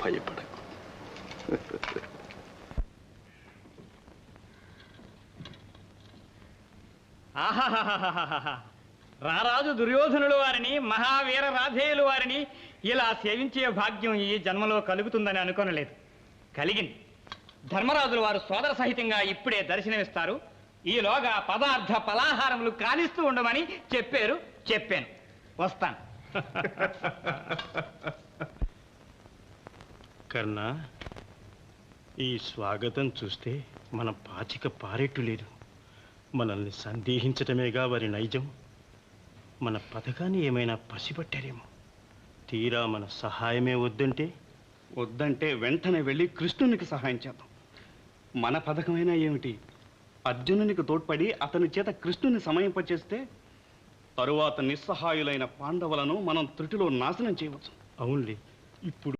భయపడకు. ఆహాహాహాహాహా! రారాజు దుర్యోధనుల వారిని, మహావీర రాధేయుల వారిని ఇలా సేవించే భాగ్యం ఈ జన్మలో కలుగుతుందని అనుకోనలేదు. కలిగింది. ధర్మరాజుల వారు సోదర సహితంగా ఇప్పుడే దర్శనమిస్తారు. ఈలోగా పదార్థ పలాహారములు కానిస్తూ ఉండమని చెప్పాను. వస్తాను. కర్ణ, ఈ స్వాగతం చూస్తే మన పాచిక పారేట్టు లేదు. మనల్ని సందేహించటమేగా వారి నైజం. మన పథకాన్ని ఏమైనా పసిపట్టారేమో. తీరా మన సహాయమే వద్దంటే వెంటనే వెళ్ళి కృష్ణునికి సహాయం చేద్దాం. మన పథకమైనా ఏమిటి, అర్జునునికి తోడ్పడి అతని చేత కృష్ణుని సమయింపచేస్తే తరువాత నిస్సహాయులైన పాండవులను మనం త్రుటిలో నాశనం చేయవచ్చు. అవునులే. ఇప్పుడు